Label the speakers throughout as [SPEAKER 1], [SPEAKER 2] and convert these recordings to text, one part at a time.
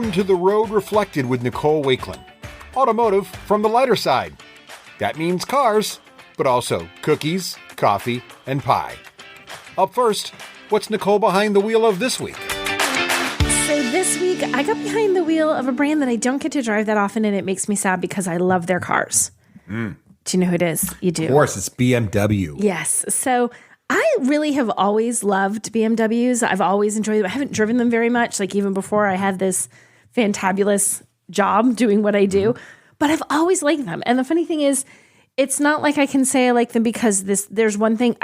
[SPEAKER 1] Welcome to The Road Reflected with Nicole Wakeland. Automotive from the lighter side. That means cars, but also cookies, coffee, and pie. Up first, what's Nicole behind the wheel of this week?
[SPEAKER 2] So this week, I got behind the wheel of a brand that I don't get to drive that often, and it makes me sad because I love their cars. Do you know who it is? You do.
[SPEAKER 1] Of course, it's BMW.
[SPEAKER 2] Yes. So I really have always loved BMWs. I've always enjoyed them. I haven't driven them very much, like even before I had this fantabulous job doing what I do, but I've always liked them. And the funny thing is, it's not like I can say I like them because there's one thing,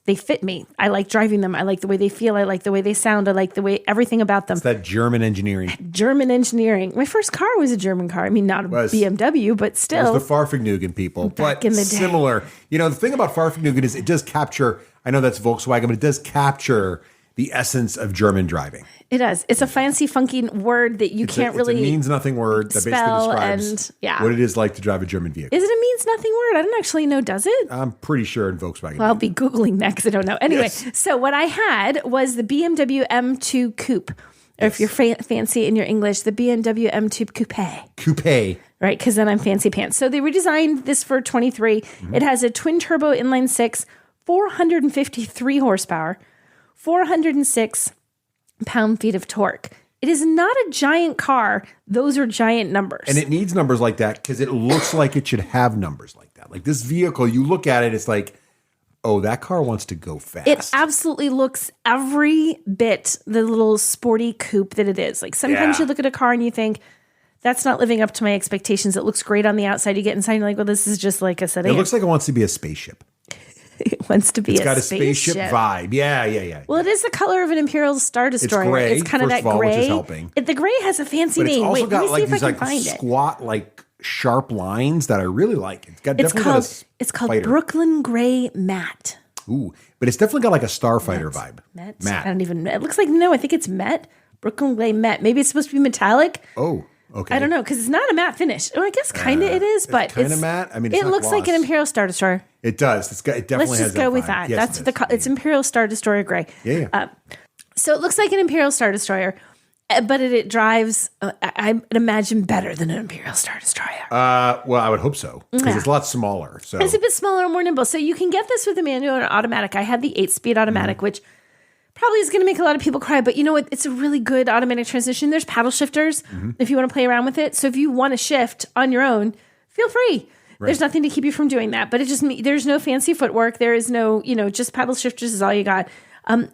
[SPEAKER 2] they fit me. I like driving them. I like the way they feel. I like the way they sound. I like the way, everything about them.
[SPEAKER 1] It's that German engineering.
[SPEAKER 2] My first car was a German car. I mean, not a BMW, but still.
[SPEAKER 1] It was the Fahrvergnügen people.
[SPEAKER 2] Back in the day.
[SPEAKER 1] Similar. You know, the thing about Fahrvergnügen is it does capture, I know that's Volkswagen, but it does capture the essence of German driving.
[SPEAKER 2] It does. It's a fancy, funky word that you can't really
[SPEAKER 1] It's a means-nothing word that basically describes what it is like to drive a German vehicle.
[SPEAKER 2] Is it a means-nothing word? I don't actually know. Does it?
[SPEAKER 1] I'm pretty sure in Volkswagen.
[SPEAKER 2] Well, I'll be Googling that because I don't know. Anyway, So what I had was the BMW M2 coupe. Or if you're fancy in your English, the BMW M2 coupe.
[SPEAKER 1] Coupe.
[SPEAKER 2] Right, because then I'm fancy pants. So they redesigned this for 23. It has a twin-turbo inline-six, 453 horsepower, 406 pound-feet of torque. It is not a giant car. Those are giant numbers.
[SPEAKER 1] And it needs numbers like that because it looks like it should have numbers like that. Like this vehicle, you look at it, it's like, oh, that car wants to go fast.
[SPEAKER 2] It absolutely looks every bit the little sporty coupe that it is. Like sometimes you look at a car and you think, that's not living up to my expectations. It looks great on the outside. You get inside and you're like, well, this is just like a sedan.
[SPEAKER 1] It looks like it wants to be a spaceship.
[SPEAKER 2] It wants to be
[SPEAKER 1] It's got a spaceship vibe. Yeah.
[SPEAKER 2] Well, it is the color of an Imperial Star Destroyer.
[SPEAKER 1] It's gray.
[SPEAKER 2] It's kind of that gray.
[SPEAKER 1] Which is helping.
[SPEAKER 2] The gray has a fancy
[SPEAKER 1] but it's
[SPEAKER 2] name.
[SPEAKER 1] also
[SPEAKER 2] Wait,
[SPEAKER 1] got
[SPEAKER 2] let me see if I
[SPEAKER 1] these
[SPEAKER 2] can find it.
[SPEAKER 1] squat, like sharp lines that I really like.
[SPEAKER 2] It's called Brooklyn Gray Matte.
[SPEAKER 1] Ooh, but it's definitely got like a Starfighter vibe.
[SPEAKER 2] Matte. I don't even know. It looks like, I think it's matte. Brooklyn Gray Matte. Maybe it's supposed to be metallic.
[SPEAKER 1] Oh, okay.
[SPEAKER 2] I don't know, because it's not a matte finish. Oh, I guess kind of it is, but
[SPEAKER 1] it's kind of matte. I mean, it's
[SPEAKER 2] it looks like an Imperial Star Destroyer.
[SPEAKER 1] It does. It definitely
[SPEAKER 2] Let's
[SPEAKER 1] has
[SPEAKER 2] just go with
[SPEAKER 1] vibe.
[SPEAKER 2] that.
[SPEAKER 1] Yes,
[SPEAKER 2] That's it's Imperial Star Destroyer gray.
[SPEAKER 1] Yeah.
[SPEAKER 2] So it looks like an Imperial Star Destroyer, but it drives, I imagine, better than an Imperial Star Destroyer.
[SPEAKER 1] Well, I would hope so because it's a lot smaller. So
[SPEAKER 2] it's a bit smaller and more nimble. So you can get this with a manual or automatic. I had the 8-speed automatic, which probably is going to make a lot of people cry, but you know what? It's a really good automatic transmission. There's paddle shifters if you want to play around with it. So if you want to shift on your own, feel free. Right. There's nothing to keep you from doing that, but there's no fancy footwork. There is no, just paddle shifters is all you got.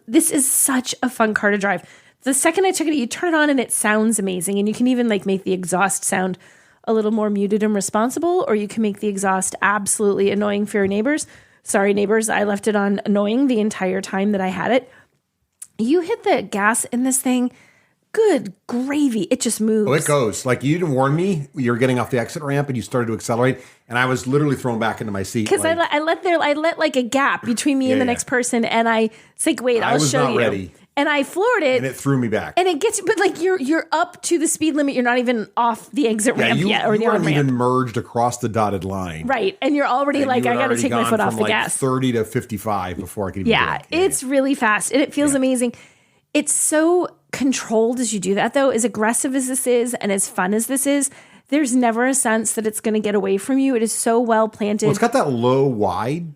[SPEAKER 2] This is such a fun car to drive. The second I took it, you turn it on and it sounds amazing. And you can even make the exhaust sound a little more muted and responsible, or you can make the exhaust absolutely annoying for your neighbors. Sorry, neighbors, I left it on annoying the entire time that I had it. You hit the gas in this thing, good gravy. It just moves.
[SPEAKER 1] Oh, it goes. Like you didn't warn me. You were getting off the exit ramp and you started to accelerate, and I was literally thrown back into my seat.
[SPEAKER 2] Because I let like a gap between me and the next person, and I said, "Wait, I'll show you." I was not ready. And I floored it.
[SPEAKER 1] And it threw me back.
[SPEAKER 2] And it gets, but like you're up to the speed limit. You're not even off the exit ramp yet, or the on ramp. You weren't
[SPEAKER 1] even merged across the dotted line.
[SPEAKER 2] Right. And you're already I got to take my foot off the gas.
[SPEAKER 1] 30 to 55 before I could even do it.
[SPEAKER 2] It's really fast. And it feels amazing. It's so controlled as you do that, though. As aggressive as this is and as fun as this is, there's never a sense that it's going to get away from you. It is so well planted.
[SPEAKER 1] Well, it's got that low, wide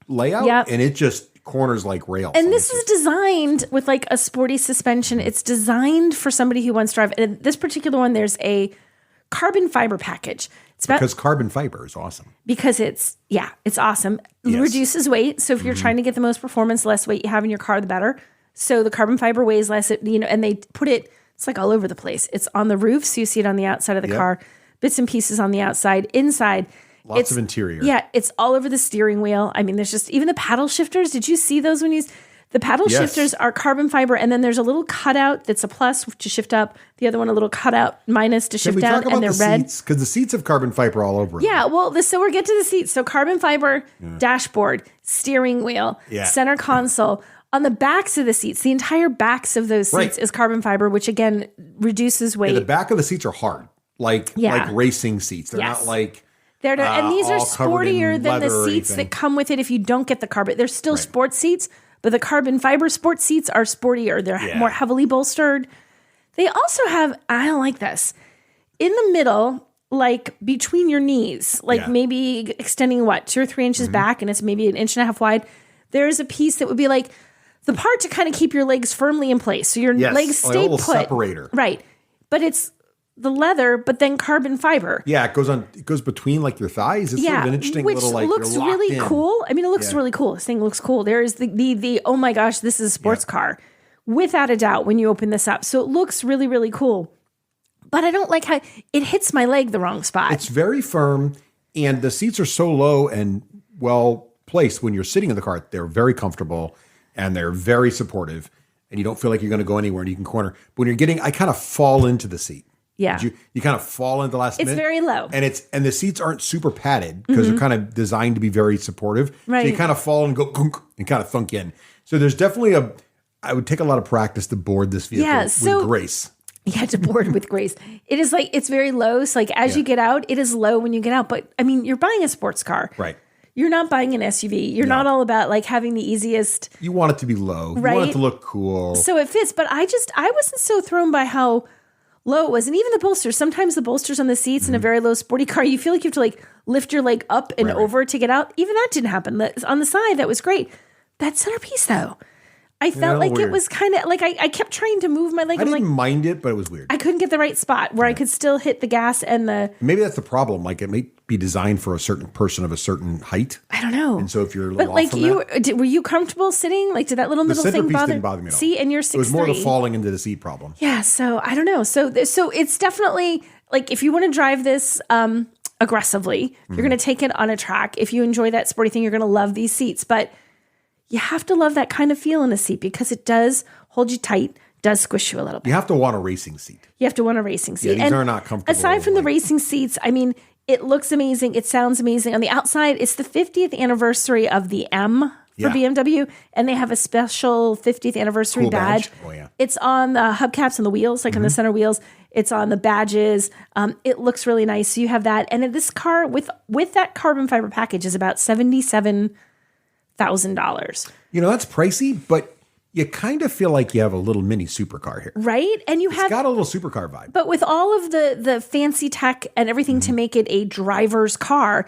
[SPEAKER 1] layout, and it just corners like rails.
[SPEAKER 2] And this is designed with like a sporty suspension. It's designed for somebody who wants to drive. And this particular one, there's a carbon fiber package.
[SPEAKER 1] Because carbon fiber is awesome.
[SPEAKER 2] Because it's awesome. It reduces weight. So if you're trying to get the most performance, less weight you have in your car, the better. So the carbon fiber weighs less, and they put it, it's like all over the place. It's on the roof, so you see it on the outside of the car, bits and pieces on the outside, inside.
[SPEAKER 1] Lots of interior.
[SPEAKER 2] Yeah, it's all over the steering wheel. I mean, there's just, even the paddle shifters. Did you see those the paddle shifters are carbon fiber, and then there's a little cutout that's a plus to shift up, the other one a little cutout minus to shift down, and they're red.
[SPEAKER 1] Because the seats have carbon fiber all over them.
[SPEAKER 2] Yeah, well, so we'll get to the seats. So carbon fiber, dashboard, steering wheel, center console. On the backs of the seats, the entire backs of those seats is carbon fiber, which again reduces weight.
[SPEAKER 1] Yeah, the back of the seats are hard, like racing seats. They're not like...
[SPEAKER 2] and these are sportier than the seats that come with it if you don't get the carbon. They're still sports seats, but the carbon fiber sports seats are sportier. They're more heavily bolstered. They also have, I don't like this, in the middle, like between your knees, like maybe extending 2 or 3 inches back, and it's maybe 1.5 inches wide. There is a piece that would be like the part to kind of keep your legs firmly in place. So your legs stay
[SPEAKER 1] a little
[SPEAKER 2] put.
[SPEAKER 1] Separator.
[SPEAKER 2] Right. But it's the leather, but then carbon fiber.
[SPEAKER 1] Yeah, it goes between like your thighs. It's sort of an interesting little like
[SPEAKER 2] looks
[SPEAKER 1] you're locked
[SPEAKER 2] really
[SPEAKER 1] in.
[SPEAKER 2] cool. I mean, it looks really cool. This thing looks cool. There is the oh my gosh, this is a sports car. Without a doubt when you open this up. So it looks really, really cool. But I don't like how it hits my leg the wrong spot.
[SPEAKER 1] It's very firm, and the seats are so low and well placed when you're sitting in the car. They're very comfortable, and they're very supportive, and you don't feel like you're going to go anywhere and you can corner. But when you're getting, I kind of fall into the seat.
[SPEAKER 2] Yeah.
[SPEAKER 1] You kind of fall into the last minute.
[SPEAKER 2] It's very low.
[SPEAKER 1] And the seats aren't super padded because they're kind of designed to be very supportive.
[SPEAKER 2] Right.
[SPEAKER 1] So you kind of fall and go and kind of thunk in. So there's definitely I would take a lot of practice to board this vehicle with grace.
[SPEAKER 2] You have to board with grace. It is like, it's very low. So like as you get out, it is low when you get out. But I mean, you're buying a sports car.
[SPEAKER 1] Right.
[SPEAKER 2] You're not buying an SUV. You're not all about like having the easiest.
[SPEAKER 1] You want it to be low.
[SPEAKER 2] Right?
[SPEAKER 1] You want it to look cool.
[SPEAKER 2] So it fits. But I wasn't so thrown by how low it was. And even the bolsters, sometimes the bolsters on the seats in a very low sporty car, you feel like you have to like lift your leg up and over to get out. Even that didn't happen. On the side, that was great. That centerpiece though. I felt like
[SPEAKER 1] weird.
[SPEAKER 2] It was kind of like I kept trying to move my leg.
[SPEAKER 1] I didn't mind it, but it was weird.
[SPEAKER 2] I couldn't get the right spot where I could still hit the gas and the.
[SPEAKER 1] Maybe that's the problem. Like it may be designed for a certain person of a certain height.
[SPEAKER 2] I don't know.
[SPEAKER 1] And so if you're a little
[SPEAKER 2] but like
[SPEAKER 1] off from that,
[SPEAKER 2] were you comfortable sitting? Like did that little middle thing
[SPEAKER 1] didn't bother me at all.
[SPEAKER 2] See, and you're 6'3".
[SPEAKER 1] It was more the falling into the seat problem.
[SPEAKER 2] Yeah. So I don't know. So it's definitely like if you want to drive this aggressively, you're going to take it on a track. If you enjoy that sporty thing, you're going to love these seats. But you have to love that kind of feel in a seat because it does hold you tight, does squish you a little bit.
[SPEAKER 1] You have to want a racing seat.
[SPEAKER 2] You have to want a racing seat.
[SPEAKER 1] Yeah, these are not comfortable.
[SPEAKER 2] Aside from the racing seats, I mean, it looks amazing. It sounds amazing. On the outside, it's the 50th anniversary of the M for BMW, and they have a special 50th anniversary badge.
[SPEAKER 1] Oh, yeah.
[SPEAKER 2] It's on the hubcaps and the wheels, like on the center wheels. It's on the badges. It looks really nice. So you have that. And this car with that carbon fiber package is about $77,000.
[SPEAKER 1] You know, that's pricey, but you kind of feel like you have a little mini supercar here.
[SPEAKER 2] Right? And
[SPEAKER 1] It's got a little supercar vibe.
[SPEAKER 2] But with all of the fancy tech and everything to make it a driver's car,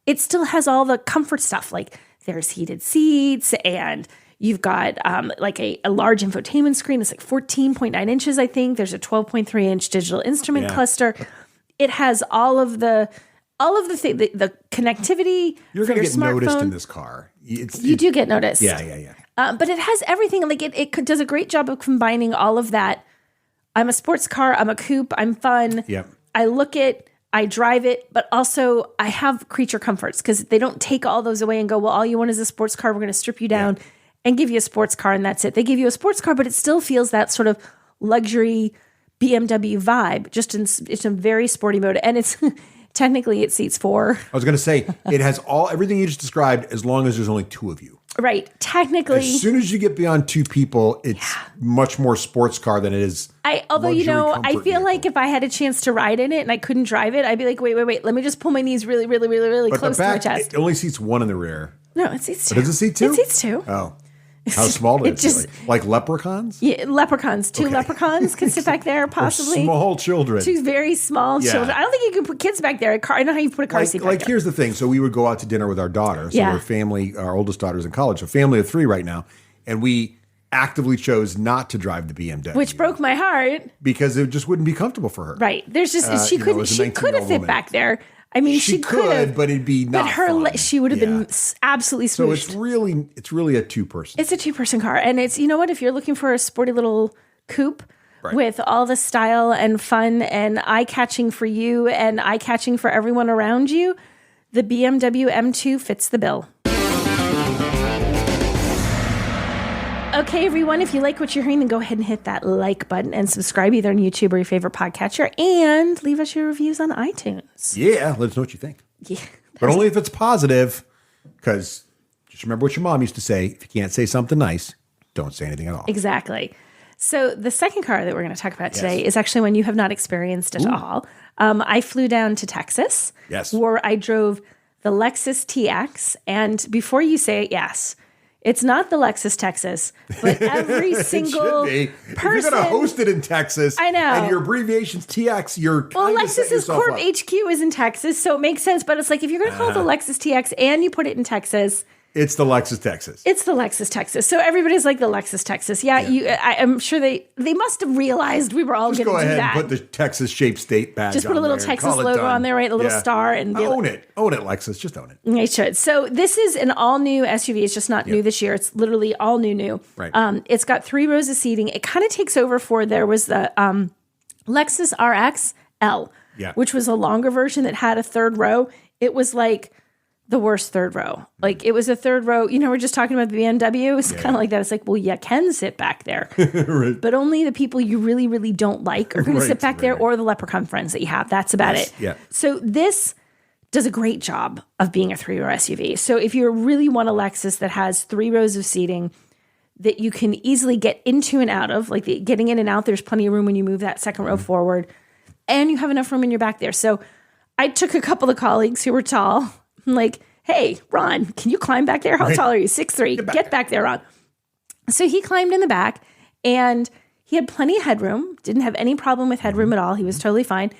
[SPEAKER 2] it still has all the comfort stuff. Like there's heated seats and you've got like a large infotainment screen. It's like 14.9 inches, I think. There's a 12.3 inch digital instrument cluster. It has all of the connectivity.
[SPEAKER 1] You're going to get
[SPEAKER 2] smartphone.
[SPEAKER 1] Noticed in this car.
[SPEAKER 2] You do get noticed.
[SPEAKER 1] Yeah.
[SPEAKER 2] But it has everything. Like it does a great job of combining all of that. I'm a sports car. I'm a coupe. I'm fun.
[SPEAKER 1] Yep.
[SPEAKER 2] I look it. I drive it. But also I have creature comforts because they don't take all those away and go, well, all you want is a sports car. We're going to strip you down and give you a sports car. And that's it. They give you a sports car, but it still feels that sort of luxury BMW vibe. It's a very sporty mode. And it's technically it seats 4.
[SPEAKER 1] I was going to say, it has everything you just described as long as there's only 2 of you.
[SPEAKER 2] Right. Technically.
[SPEAKER 1] As soon as you get beyond 2 people, it's much more sports car than it is.
[SPEAKER 2] Although, I feel like if I had a chance to ride in it and I couldn't drive it, I'd be like, wait. Let me just pull my knees really, really, really, really close to my chest.
[SPEAKER 1] It only seats 1 in the rear.
[SPEAKER 2] No, it seats 2.
[SPEAKER 1] Does it seat 2?
[SPEAKER 2] It seats 2.
[SPEAKER 1] Oh. How small does it feel like leprechauns?
[SPEAKER 2] Yeah, leprechauns. 2 leprechauns can sit back there, possibly.
[SPEAKER 1] Or small children.
[SPEAKER 2] 2 very small children. I don't think you can put kids back there. I know how you put a car seat back there.
[SPEAKER 1] Here's the thing. So we would go out to dinner with our daughter. So we're family, our oldest daughter's in college. So family of 3 right now. And we actively chose not to drive the BMW.
[SPEAKER 2] Which broke my heart.
[SPEAKER 1] Because it just wouldn't be comfortable for her.
[SPEAKER 2] Right. There's just, she could have fit back there. I mean, she could,
[SPEAKER 1] but it'd be not fun.
[SPEAKER 2] She would have been absolutely smooshed.
[SPEAKER 1] So it's really a 2-person.
[SPEAKER 2] It's a 2-person car. And it's, you know what, if you're looking for a sporty little coupe with all the style and fun and eye-catching for you and eye-catching for everyone around you, the BMW M2 fits the bill. Okay, everyone, if you like what you're hearing, then go ahead and hit that like button and subscribe either on YouTube or your favorite podcatcher and leave us your reviews on iTunes.
[SPEAKER 1] Yeah, let us know what you think. Yeah. But only if it's positive, because just remember what your mom used to say, if you can't say something nice, don't say anything at all.
[SPEAKER 2] Exactly. So the second car that we're going to talk about today is actually one you have not experienced at all. I flew down to Texas where I drove the Lexus TX. And before you say it, It's not the Lexus Texas, but every single person.
[SPEAKER 1] If you're going to host it in Texas,
[SPEAKER 2] I know,
[SPEAKER 1] and your abbreviation's TX, you're
[SPEAKER 2] well, Lexus's corp HQ is in Texas, so it makes sense. But it's like if you're going to call it the Lexus TX and you put it in Texas,
[SPEAKER 1] it's the Lexus Texas.
[SPEAKER 2] It's the Lexus Texas. So everybody's like the Lexus Texas. Yeah. I'm sure they must have realized we were all going to do that.
[SPEAKER 1] Just go ahead and put the Texas shaped state badge on there.
[SPEAKER 2] Just put a little Texas logo on there, right? A little star. And
[SPEAKER 1] own it. Own it, Lexus. Just own it.
[SPEAKER 2] They should. So this is an all-new SUV. It's just not new this year. It's literally all new.
[SPEAKER 1] Right.
[SPEAKER 2] It's got 3 rows of seating. It kind of takes over for, there was the Lexus RX L, which was a longer version that had a third row. It was like the worst third row. Like it was a third row. We're just talking about the BMW. It's kind of like that. It's like, well, you can sit back there, right. But only the people you really, really don't like are going to sit back there, or the leprechaun friends that you have. That's about it.
[SPEAKER 1] Yeah.
[SPEAKER 2] So this does a great job of being a 3-row SUV. So if you really want a Lexus that has 3 rows of seating that you can easily get into and out of, like getting in and out, there's plenty of room when you move that second row forward, and you have enough room in your back there. So I took a couple of colleagues who were tall. I'm like, hey, Ron, can you climb back there? How tall are you? 6'3". Get back there, Ron. So he climbed in the back, and he had plenty of headroom. Didn't have any problem with headroom at all. He was totally fine.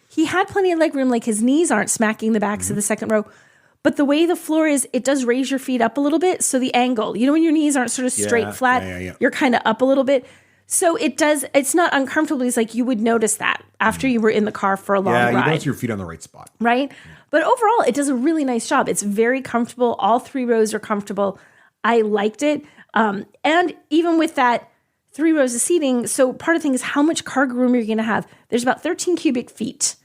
[SPEAKER 2] He had plenty of leg room, like his knees aren't smacking the backs of the second row. But the way the floor is, it does raise your feet up a little bit. So the angle, when your knees aren't sort of straight, flat, you're kind of up a little bit. So it's not uncomfortable. It's like you would notice that after you were in the car for a long ride.
[SPEAKER 1] Yeah, you notice your feet on the right spot.
[SPEAKER 2] Right? But overall, it does a really nice job. It's very comfortable. All 3 rows are comfortable. I liked it. And even with that 3 rows of seating, so part of the thing is how much cargo room you're going to have. There's about 13 cubic feet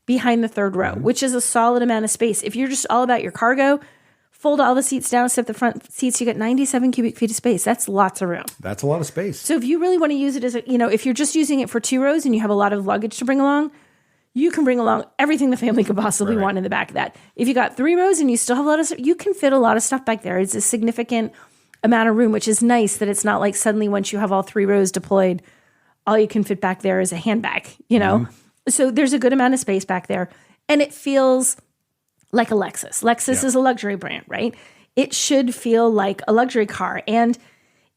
[SPEAKER 2] behind the third row, which is a solid amount of space. If you're just all about your cargo, fold all the seats down except the front seats, you get 97 cubic feet of space. That's lots of room.
[SPEAKER 1] That's a lot of space.
[SPEAKER 2] So if you really want to use it as if you're just using it for 2 rows and you have a lot of luggage to bring along, you can bring along everything the family could possibly want in the back of that. If you got 3 rows and you still have a lot of stuff, you can fit a lot of stuff back there. It's a significant amount of room, which is nice that it's not like suddenly once you have all 3 rows deployed, all you can fit back there is a handbag, So there's a good amount of space back there. And it feels like a Lexus. Lexus is a luxury brand, right? It should feel like a luxury car. And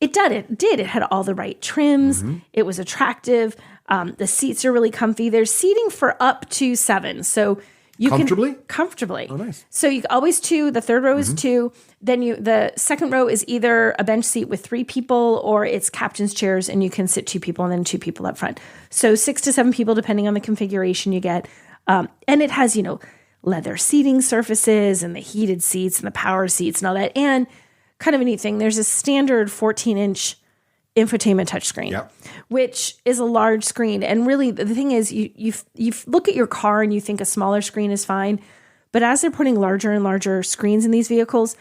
[SPEAKER 2] it did. It had all the right trims. It was attractive. The seats are really comfy. There's seating for up to 7. So you
[SPEAKER 1] comfortably?
[SPEAKER 2] Comfortably.
[SPEAKER 1] Oh, nice.
[SPEAKER 2] So you always 2. The third row is 2. Then the second row is either a bench seat with 3 people or it's captain's chairs and you can sit 2 people and then 2 people up front. So 6 to 7 people depending on the configuration you get. And it has, leather seating surfaces and the heated seats and the power seats and all that. And kind of a neat thing, there's a standard 14-inch infotainment touchscreen, which is a large screen. And really, the thing is, you look at your car and you think a smaller screen is fine. But as they're putting larger and larger screens in these vehicles,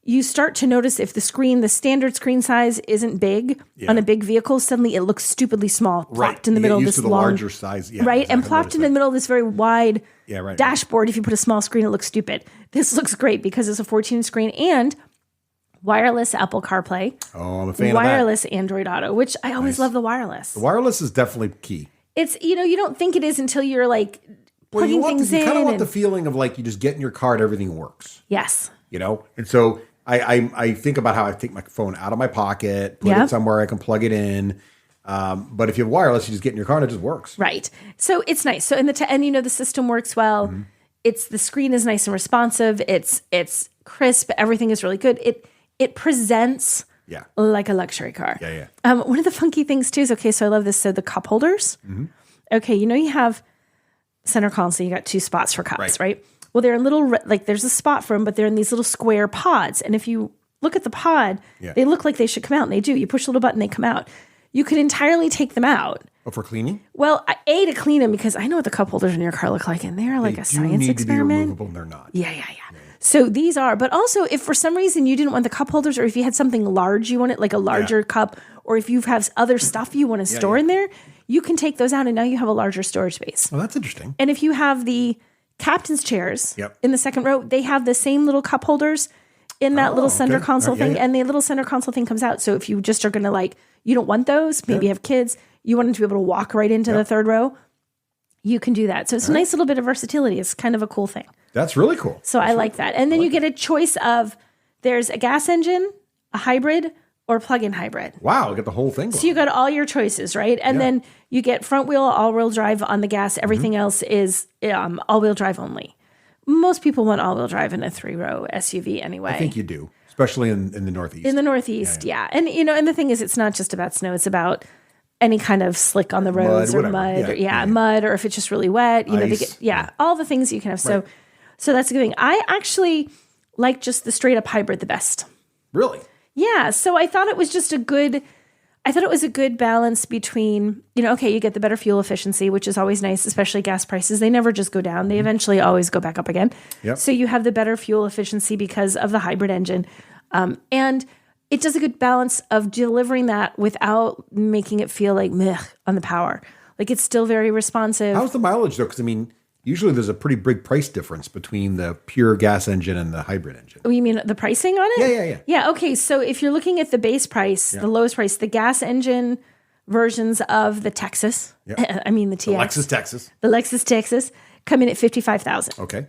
[SPEAKER 2] you start to notice if the standard screen size isn't big on a big vehicle, suddenly it looks stupidly small, plopped in the middle of this long,
[SPEAKER 1] larger size,
[SPEAKER 2] right? And plopped in the middle of this very wide dashboard. If you put a small screen, it looks stupid. This looks great because it's a 14-inch screen and wireless Apple CarPlay.
[SPEAKER 1] Oh, I'm a fan
[SPEAKER 2] wireless
[SPEAKER 1] of that.
[SPEAKER 2] Android Auto, which I always love the wireless.
[SPEAKER 1] The wireless is definitely key.
[SPEAKER 2] It's, you don't think it is until you're like plugging things in.
[SPEAKER 1] You kind of want the feeling of like you just get in your car and everything works.
[SPEAKER 2] Yes.
[SPEAKER 1] And so I think about how I take my phone out of my pocket, put it somewhere I can plug it in. But if you have wireless, you just get in your car and it just works.
[SPEAKER 2] Right. So it's nice. So the system works well. It's the screen is nice and responsive. It's crisp. Everything is really good. It presents like a luxury car. One of the funky things too is, so I love this. So the cup holders. Okay, you have center console. You got 2 spots for cups, right? Well, they're little, there's a spot for them, but they're in these little square pods. And if you look at the pod, they look like they should come out, and they do. You push a little button, they come out. You could entirely take them out.
[SPEAKER 1] Oh, for cleaning?
[SPEAKER 2] Well, to clean them, because I know what the cup holders in your car look like, and they're like a science experiment.
[SPEAKER 1] To be removable, they're not.
[SPEAKER 2] Yeah. So these are, but also if for some reason you didn't want the cup holders, or if you had something large you wanted, like a larger cup, or if you have other stuff you want to store in there, you can take those out, and now you have a larger storage space.
[SPEAKER 1] Oh, that's interesting.
[SPEAKER 2] And if you have the captain's chairs in the second row, they have the same little cup holders in that little center console thing. And the little center console thing comes out. So if you just are going to you don't want those, maybe you have kids, you want them to be able to walk right into the third row, you can do that. So it's a nice little bit of versatility. It's kind of a cool thing.
[SPEAKER 1] That's really cool.
[SPEAKER 2] So I like that. And then you get a choice of, there's a gas engine, a hybrid, or plug-in hybrid.
[SPEAKER 1] Wow, get the whole thing going.
[SPEAKER 2] So you got all your choices, right? And then you get front wheel, all-wheel drive on the gas. Everything else is all-wheel drive only. Most people want all-wheel drive in a 3-row SUV anyway.
[SPEAKER 1] I think you do, especially in the Northeast.
[SPEAKER 2] In the Northeast, yeah. And and the thing is, it's not just about snow; it's about any kind of slick on the roads or mud, mud, or if it's just really wet. All the things you can have. So that's a good thing. I actually like just the straight up hybrid the best.
[SPEAKER 1] Really?
[SPEAKER 2] Yeah. So I thought it was just a good balance between, okay, you get the better fuel efficiency, which is always nice, especially gas prices. They never just go down. They eventually always go back up again.
[SPEAKER 1] Yep.
[SPEAKER 2] So you have the better fuel efficiency because of the hybrid engine. And it does a good balance of delivering that without making it feel like meh on the power. Like it's still very responsive.
[SPEAKER 1] How's the mileage though? Because usually there's a pretty big price difference between the pure gas engine and the hybrid engine.
[SPEAKER 2] Oh, you mean the pricing on it?
[SPEAKER 1] Yeah.
[SPEAKER 2] Yeah, okay. So if you're looking at the base price, the lowest price, the gas engine versions of the Texas, the TX.
[SPEAKER 1] The Lexus Texas.
[SPEAKER 2] The Lexus Texas come in at $55,000.
[SPEAKER 1] Okay.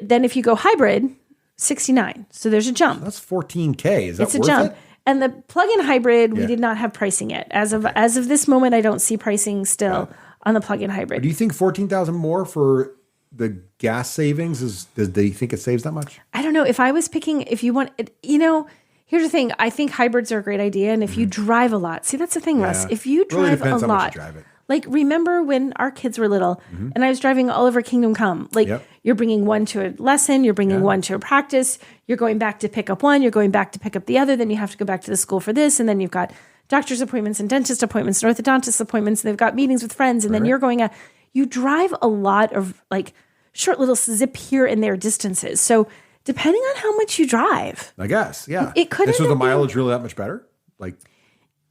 [SPEAKER 2] Then if you go hybrid, $69,000. So there's a jump.
[SPEAKER 1] That's $14,000. Is that
[SPEAKER 2] it's a
[SPEAKER 1] worth
[SPEAKER 2] jump.
[SPEAKER 1] it?
[SPEAKER 2] And the plug-in hybrid, we did not have pricing yet. As of this moment, I don't see pricing still on the plug-in hybrid.
[SPEAKER 1] Do you think $14,000 more for the gas savings? Do you think it saves that much?
[SPEAKER 2] I don't know. If I was picking, if you want, here's the thing. I think hybrids are a great idea. And if you drive a lot, see, that's the thing, Russ. If you drive
[SPEAKER 1] really depends
[SPEAKER 2] a
[SPEAKER 1] how
[SPEAKER 2] lot,
[SPEAKER 1] much you drive it.
[SPEAKER 2] Like remember when our kids were little and I was driving all over Kingdom Come, like you're bringing one to a lesson, you're bringing one to a practice, you're going back to pick up one, you're going back to pick up the other. Then you have to go back to the school for this. And then you've got doctor's appointments and dentist appointments and orthodontist appointments. And they've got meetings with friends. And then you're going you drive a lot of like short little zip here and there distances. So depending on how much you drive,
[SPEAKER 1] I guess,
[SPEAKER 2] it could.
[SPEAKER 1] And so the mileage really that much better? Like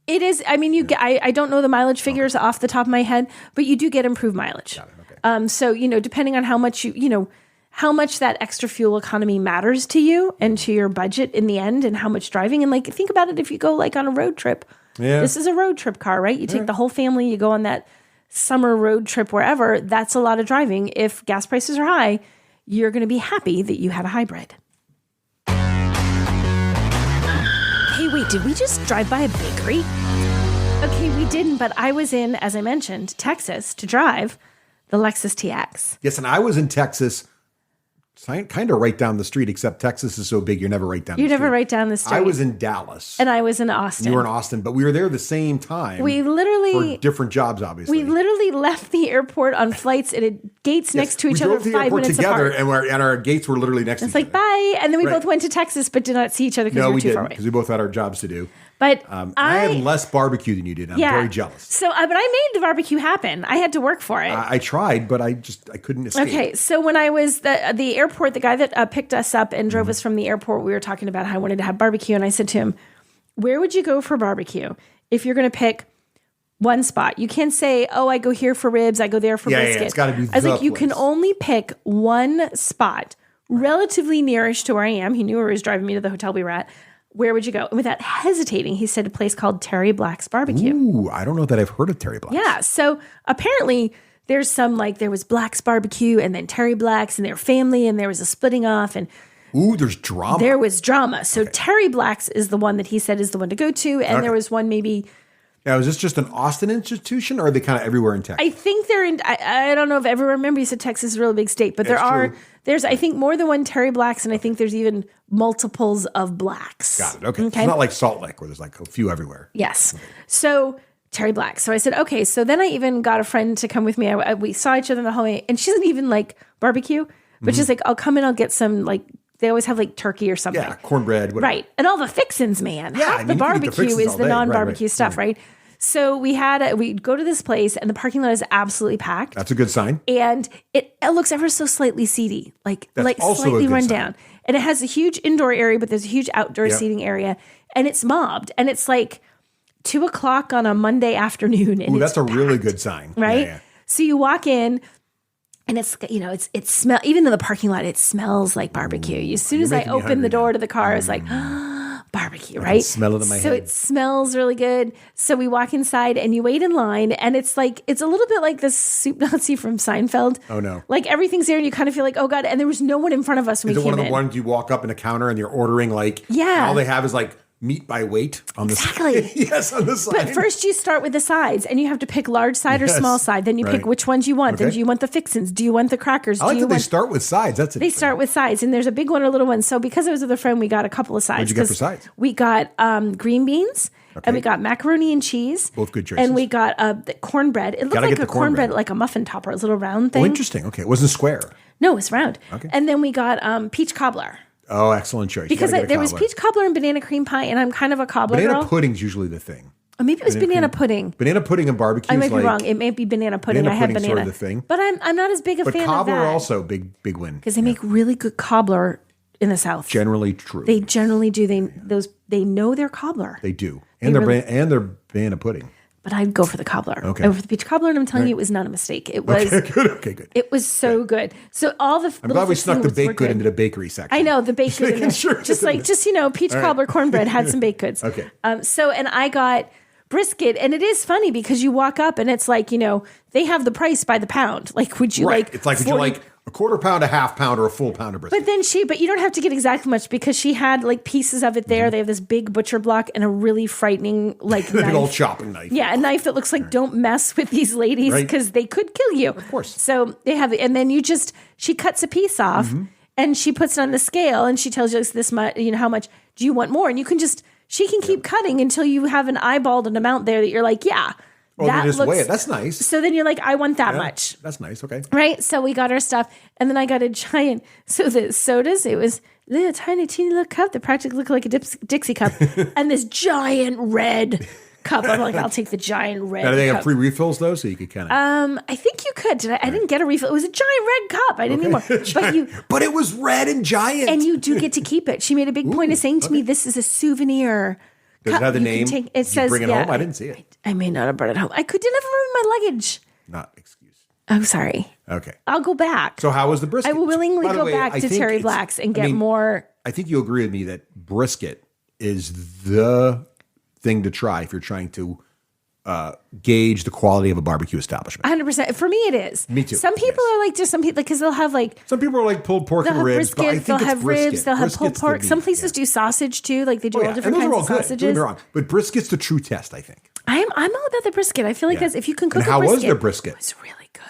[SPEAKER 2] it is. I mean, you get. I don't know the mileage figures off the top of my head, but you do get improved mileage.
[SPEAKER 1] Got it, okay.
[SPEAKER 2] So depending on how much how much that extra fuel economy matters to you and to your budget in the end, and how much driving. And like think about it, if you go like on a road trip. Yeah. This is a road trip car, right? You take the whole family, you go on that summer road trip wherever. That's a lot of driving. If gas prices are high, you're going to be happy that you had a hybrid. Hey, wait, did we just drive by a bakery? Okay, we didn't, but I was in, as I mentioned, Texas to drive the Lexus TX.
[SPEAKER 1] Yes, and I was in Texas, kind of right down the street, except Texas is so big, you're never right down the street.
[SPEAKER 2] You're never right down the street.
[SPEAKER 1] I was in Dallas.
[SPEAKER 2] And I was in Austin.
[SPEAKER 1] You were in Austin, but we were there the same time.
[SPEAKER 2] We literally...
[SPEAKER 1] For different jobs, obviously.
[SPEAKER 2] We literally left the airport on flights at gates next to each other 5 minutes apart.
[SPEAKER 1] And our gates were literally next to each other.
[SPEAKER 2] It's like, bye. And then we both went to Texas, but did not see each other because we were too far away.
[SPEAKER 1] because we both had our jobs to do.
[SPEAKER 2] But
[SPEAKER 1] I had less barbecue than you did. I'm very jealous.
[SPEAKER 2] So, but I made the barbecue happen. I had to work for it.
[SPEAKER 1] I tried, but I couldn't escape.
[SPEAKER 2] Okay, so when I was the airport, the guy that picked us up and drove us from the airport, we were talking about how I wanted to have barbecue, and I said to him, "Where would you go for barbecue if you're going to pick one spot? You can't say, oh, I go here for ribs, I go there for brisket.
[SPEAKER 1] Yeah, it's got to be.
[SPEAKER 2] I was like, you can only pick one spot, relatively nearish to where I am. He knew where he was driving me to the hotel we were at." Where would you go? And without hesitating, he said a place called Terry Black's Barbecue.
[SPEAKER 1] Ooh, I don't know that I've heard of Terry Black's.
[SPEAKER 2] Yeah. So apparently there's some there was Black's Barbecue and then Terry Black's and their family, and there was a splitting off. And
[SPEAKER 1] ooh, there's drama.
[SPEAKER 2] There was drama. So Terry Black's is the one that he said is the one to go to. And there was one maybe...
[SPEAKER 1] Now, is this just an Austin institution, or are they kind of everywhere in Texas?
[SPEAKER 2] I think they're in... I don't know if everyone remember you said Texas is a really big state, but there's, I think, more than one Terry Black's, and I think there's even multiples of Blacks.
[SPEAKER 1] Got it. Okay. It's not like Salt Lake, where there's like a few everywhere.
[SPEAKER 2] Yes. Okay. So, Terry Black. So I said, okay. So then I even got a friend to come with me. We saw each other in the hallway, and she doesn't even like barbecue, but she's like, I'll come and I'll get some, they always have turkey or something.
[SPEAKER 1] Yeah, cornbread. Whatever.
[SPEAKER 2] Right. And all the fixins, man. Yeah, half the barbecue is the non-barbecue stuff, right? So we'd go to this place, and the parking lot is absolutely packed.
[SPEAKER 1] That's a good sign.
[SPEAKER 2] And it looks ever so slightly seedy, slightly run down. And it has a huge indoor area, but there's a huge outdoor seating area, and it's mobbed. And it's 2:00 on a Monday afternoon. And
[SPEAKER 1] that's a really good sign,
[SPEAKER 2] right?
[SPEAKER 1] Yeah.
[SPEAKER 2] So you walk in, and it's it smells, even in the parking lot, it smells like barbecue. As soon as I opened the door to the car, I was like, barbecue, right?
[SPEAKER 3] Smell it in my
[SPEAKER 2] so
[SPEAKER 3] head.
[SPEAKER 2] it smells really good. So we walk inside and you wait in line, and it's a little bit like the soup Nazi from Seinfeld.
[SPEAKER 3] Oh no.
[SPEAKER 2] Like everything's there and you kind of feel like, oh God, and there was no one in front of us when
[SPEAKER 3] Is
[SPEAKER 2] we
[SPEAKER 3] it
[SPEAKER 2] came
[SPEAKER 3] one of
[SPEAKER 2] in.
[SPEAKER 3] the ones you walk up in a counter and you're ordering like,
[SPEAKER 2] Yeah.
[SPEAKER 3] all they have is like meat by weight on the
[SPEAKER 2] Exactly.
[SPEAKER 3] side? Yes, on the side.
[SPEAKER 2] But first you start with the sides and you have to pick large side or small side. Then you pick which ones you want. Then do you want the fixins? Do you want the crackers?
[SPEAKER 3] I like that they start with sides.
[SPEAKER 2] They start with sides, and there's a big one or little one. So because I was with a friend, we got a couple of sides.
[SPEAKER 3] What'd you get for sides?
[SPEAKER 2] We got green beans, and we got macaroni and cheese.
[SPEAKER 3] Both good choices.
[SPEAKER 2] And we got the cornbread. It looked like a cornbread, like a muffin topper, a little round thing.
[SPEAKER 3] Oh, interesting. Okay. It wasn't square.
[SPEAKER 2] No, it was round.
[SPEAKER 3] Okay.
[SPEAKER 2] And then we got peach cobbler.
[SPEAKER 3] Oh, excellent choice.
[SPEAKER 2] Because there was peach cobbler and banana cream pie, and I'm kind of a cobbler girl.
[SPEAKER 3] Banana pudding's usually the thing.
[SPEAKER 2] Or maybe it was banana pudding.
[SPEAKER 3] Banana pudding and barbecue.
[SPEAKER 2] I might be wrong. It may be banana pudding. I had banana.
[SPEAKER 3] Sort of the thing.
[SPEAKER 2] But I'm not as big a fan of that.
[SPEAKER 3] But cobbler also big win.
[SPEAKER 2] Because they make really good cobbler in the South.
[SPEAKER 3] Generally true.
[SPEAKER 2] They generally do. They know their cobbler.
[SPEAKER 3] They do. And their banana pudding.
[SPEAKER 2] But I'd go for the cobbler.
[SPEAKER 3] Okay.
[SPEAKER 2] Over the peach cobbler, and I'm telling you, it was not a mistake. It was
[SPEAKER 3] Okay, good.
[SPEAKER 2] It was so good. So all the
[SPEAKER 3] I'm glad we snuck the baked good into the bakery section.
[SPEAKER 2] I know the baked good. Peach cobbler cornbread had some baked goods.
[SPEAKER 3] Okay.
[SPEAKER 2] And I got brisket, and it is funny because you walk up and it's like, they have the price by the pound. Like, would you like?
[SPEAKER 3] It's like, would you like a quarter pound, a half pound, or a full pound of brisket?
[SPEAKER 2] But you don't have to get exactly much because she had like pieces of it there. They have this big butcher block and a really frightening like
[SPEAKER 3] big
[SPEAKER 2] knife.
[SPEAKER 3] old chopping knife.
[SPEAKER 2] Yeah, a knife that looks like don't mess with these ladies because they could kill you.
[SPEAKER 3] Of course.
[SPEAKER 2] So they have it, and then she cuts a piece off and she puts it on the scale and she tells you this much. How much do you want more? And you can she can keep cutting until you have an eyeballed an amount there that you're like, yeah.
[SPEAKER 3] Oh, that just weigh it. That's nice.
[SPEAKER 2] So then you're like, I want that much.
[SPEAKER 3] That's nice. Okay.
[SPEAKER 2] Right. So we got our stuff. And then I got a giant. So the sodas, it was a tiny, teeny little cup that practically looked like a Dixie cup. And this giant red cup. I'm like, I'll take the giant red cup.
[SPEAKER 3] Now, do they have free refills, though? So you could kind of.
[SPEAKER 2] I think you could. I didn't get a refill. It was a giant red cup. I didn't need more.
[SPEAKER 3] But it was red and giant.
[SPEAKER 2] And you do get to keep it. She made a big point of saying to me, this is a souvenir.
[SPEAKER 3] Does it have the name?
[SPEAKER 2] It says,
[SPEAKER 3] bring it home? I didn't see it.
[SPEAKER 2] I may not have brought it home. I didn't have room in my luggage.
[SPEAKER 3] Not excuse.
[SPEAKER 2] I'm sorry.
[SPEAKER 3] Okay.
[SPEAKER 2] I'll go back.
[SPEAKER 3] So how was the brisket?
[SPEAKER 2] I will willingly go back to Terry Black's and get more.
[SPEAKER 3] I think you agree with me that brisket is the thing to try if you're trying to gauge the quality of a barbecue establishment.
[SPEAKER 2] 100%. For me, it is.
[SPEAKER 3] Me too.
[SPEAKER 2] Some people are like, just some people, because they'll have like.
[SPEAKER 3] Some people are like pulled pork and ribs.
[SPEAKER 2] Brisket,
[SPEAKER 3] But I think
[SPEAKER 2] they'll
[SPEAKER 3] it's
[SPEAKER 2] have
[SPEAKER 3] brisket.
[SPEAKER 2] ribs. They'll have pulled pork. Some places do sausage too. Like they do all different kinds of sausages.
[SPEAKER 3] Don't get me wrong. But brisket's the true test, I think.
[SPEAKER 2] I'm all about the brisket. I feel like that's if you can cook.
[SPEAKER 3] And how was their brisket?
[SPEAKER 2] It was really good.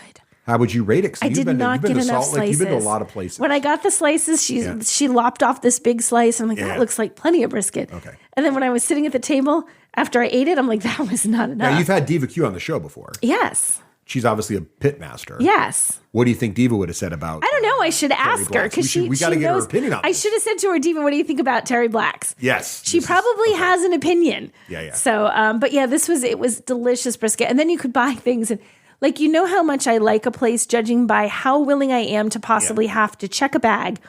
[SPEAKER 3] How would you rate it?
[SPEAKER 2] I did not get enough slices.
[SPEAKER 3] You've been to a lot of places.
[SPEAKER 2] When I got the slices, she lopped off this big slice. I'm like, that looks like plenty of brisket.
[SPEAKER 3] Okay.
[SPEAKER 2] And then when I was sitting at the table after I ate it, I'm like, that was not enough.
[SPEAKER 3] Now you've had Diva Q on the show before.
[SPEAKER 2] Yes.
[SPEAKER 3] She's obviously a pit master.
[SPEAKER 2] Yes.
[SPEAKER 3] What do you think Diva would have said about?
[SPEAKER 2] I don't know. I should ask her because
[SPEAKER 3] we got to get her opinion on this.
[SPEAKER 2] I should have said to her, Diva, what do you think about Terry Black's?
[SPEAKER 3] Yes.
[SPEAKER 2] She probably has an opinion.
[SPEAKER 3] Yeah.
[SPEAKER 2] So, but yeah, it was delicious brisket. And then you could buy things and like, how much I like a place judging by how willing I am to possibly have to check a bag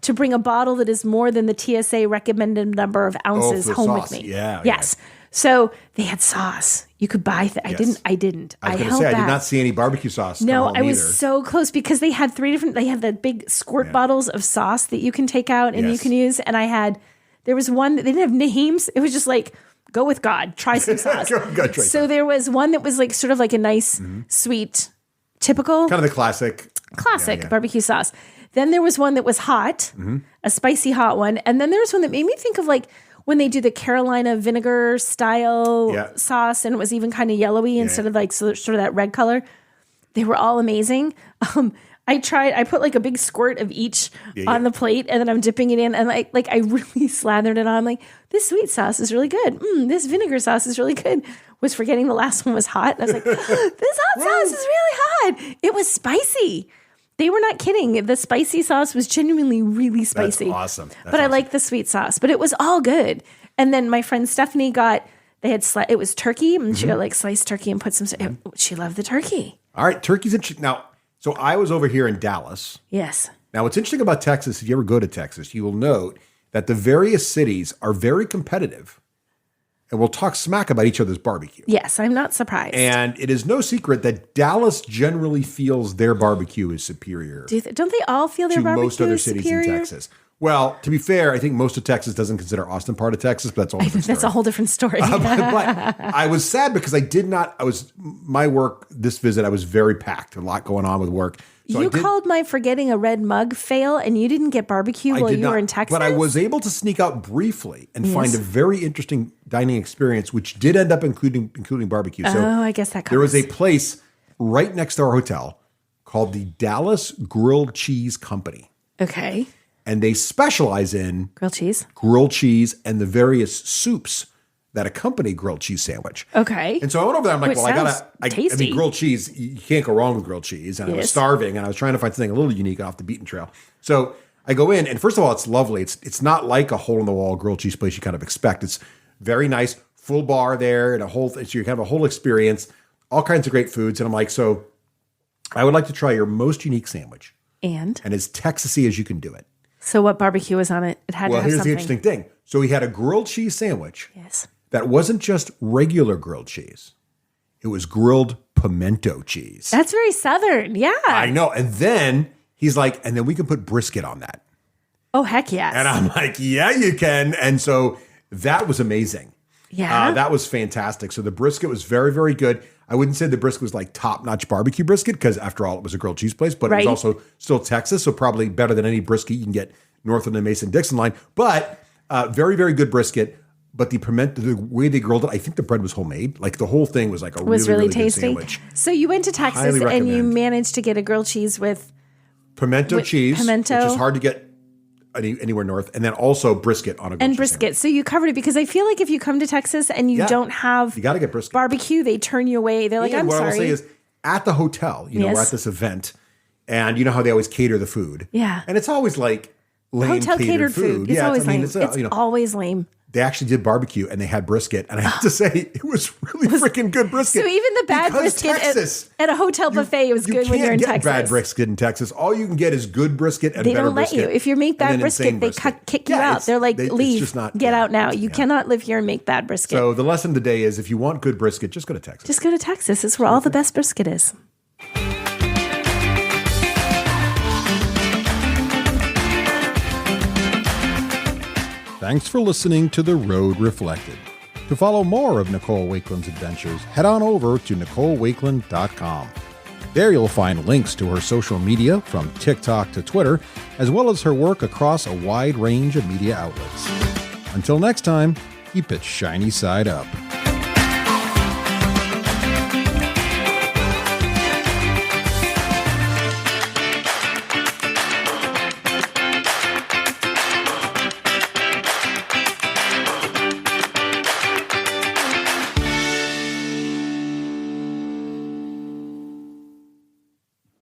[SPEAKER 2] to bring a bottle that is more than the TSA recommended number of ounces home with me.
[SPEAKER 3] Yeah.
[SPEAKER 2] Yes. So they had sauce. You could buy. I didn't.
[SPEAKER 3] I was going to
[SPEAKER 2] held
[SPEAKER 3] say,
[SPEAKER 2] back.
[SPEAKER 3] I did not see any barbecue sauce.
[SPEAKER 2] No, I was so close because they had they had the big squirt bottles of sauce that you can take out and you can use. And there was one that they didn't have names. It was just like, go with God, try some sauce. So there was one that was like sort of like a nice, sweet, typical.
[SPEAKER 3] Kind of the classic
[SPEAKER 2] barbecue sauce. Then there was one that was hot, a spicy hot one. And then there was one that made me think of like when they do the Carolina vinegar style sauce and it was even kind of yellowy instead of like sort of that red color. They were all amazing. I put like a big squirt of each on the plate and then I'm dipping it in and I really slathered it on. I'm like, this sweet sauce is really good. This vinegar sauce is really good. Was forgetting the last one was hot. And I was like, this hot sauce is really hot. It was spicy. They were not kidding. The spicy sauce was genuinely really spicy.
[SPEAKER 3] That's awesome.
[SPEAKER 2] I like the sweet sauce, but it was all good. And then my friend Stephanie it was turkey and she got like sliced turkey and put some, she loved the turkey.
[SPEAKER 3] All right. Turkey's interesting. Now, so I was over here in Dallas.
[SPEAKER 2] Yes.
[SPEAKER 3] Now, what's interesting about Texas, if you ever go to Texas, you will note that the various cities are very competitive and we'll talk smack about each other's barbecue.
[SPEAKER 2] Yes, I'm not surprised.
[SPEAKER 3] And it is no secret that Dallas generally feels their barbecue is superior
[SPEAKER 2] Don't they all feel their
[SPEAKER 3] to
[SPEAKER 2] barbecue
[SPEAKER 3] most other
[SPEAKER 2] is
[SPEAKER 3] cities
[SPEAKER 2] superior?
[SPEAKER 3] in Texas. Well, to be fair, I think most of Texas doesn't consider Austin part of Texas, but that's a whole different story.
[SPEAKER 2] That's a whole different story.
[SPEAKER 3] But I was sad because my work, this visit, I was very packed, a lot going on with work. So
[SPEAKER 2] you called my forgetting a red mug fail, and you didn't get barbecue while you were in Texas?
[SPEAKER 3] But I was able to sneak out briefly and find a very interesting dining experience, which did end up including barbecue. So
[SPEAKER 2] I guess that covers.
[SPEAKER 3] There was a place right next to our hotel called the Dallas Grilled Cheese Company.
[SPEAKER 2] Okay.
[SPEAKER 3] And they specialize in grilled cheese and the various soups that accompany grilled cheese sandwich.
[SPEAKER 2] Okay.
[SPEAKER 3] And so I went over there. I'm like, I mean, grilled cheese, you can't go wrong with grilled cheese. And I was starving and I was trying to find something a little unique off the beaten trail. So I go in and first of all, it's lovely. It's not like a hole in the wall grilled cheese place you kind of expect. It's very nice, full bar there and so you have a whole experience, all kinds of great foods. And I'm like, so I would like to try your most unique sandwich. And as Texasy as you can do it.
[SPEAKER 2] So what barbecue was on it? It had to have
[SPEAKER 3] here's
[SPEAKER 2] something.
[SPEAKER 3] the interesting thing. So he had a grilled cheese sandwich.
[SPEAKER 2] Yes.
[SPEAKER 3] That wasn't just regular grilled cheese. It was grilled pimento cheese.
[SPEAKER 2] That's very Southern. Yeah.
[SPEAKER 3] I know. And then he's like, and then we can put brisket on that.
[SPEAKER 2] Oh, heck yes.
[SPEAKER 3] And I'm like, yeah, you can. And so that was amazing.
[SPEAKER 2] Yeah.
[SPEAKER 3] That was fantastic. So the brisket was very, very good. I wouldn't say the brisket was like top-notch barbecue brisket because after all, it was a grilled cheese place, but it was also still Texas, so probably better than any brisket you can get north of the Mason-Dixon line. But very, very good brisket. But the way they grilled it, I think the bread was homemade. Like the whole thing was like really
[SPEAKER 2] tasty.
[SPEAKER 3] Good sandwich.
[SPEAKER 2] So you went to Texas and you managed to get a grilled cheese with
[SPEAKER 3] pimento cheese, which is hard to get anywhere north, and then also brisket on a grilled cheese
[SPEAKER 2] brisket.
[SPEAKER 3] sandwich.
[SPEAKER 2] So you covered it because I feel like if you come to Texas and you don't have
[SPEAKER 3] you got to get brisket
[SPEAKER 2] barbecue, they turn you away. They're like, I'm sorry.
[SPEAKER 3] What I will say is at the hotel, we're at this event, and you know how they always cater the food.
[SPEAKER 2] Yeah,
[SPEAKER 3] and it's always like lame
[SPEAKER 2] hotel catered food. It's always lame. It's always lame.
[SPEAKER 3] They actually did barbecue and they had brisket. And I have to say, it was really freaking good brisket.
[SPEAKER 2] So even the bad brisket at a hotel buffet was good when you're in Texas. You can't get
[SPEAKER 3] bad brisket in Texas. All you can get is good brisket and better brisket.
[SPEAKER 2] They don't let you. If you make bad brisket, they kick you out. They're like, leave, get out now. You cannot live here and make bad brisket.
[SPEAKER 3] So the lesson of the day is if you want good brisket, just go to Texas.
[SPEAKER 2] Just go to Texas. It's where all the best brisket is.
[SPEAKER 1] Thanks for listening to The Road Reflected. To follow more of Nicole Wakeland's adventures, head on over to NicoleWakeland.com. There you'll find links to her social media from TikTok to Twitter, as well as her work across a wide range of media outlets. Until next time, keep it shiny side up.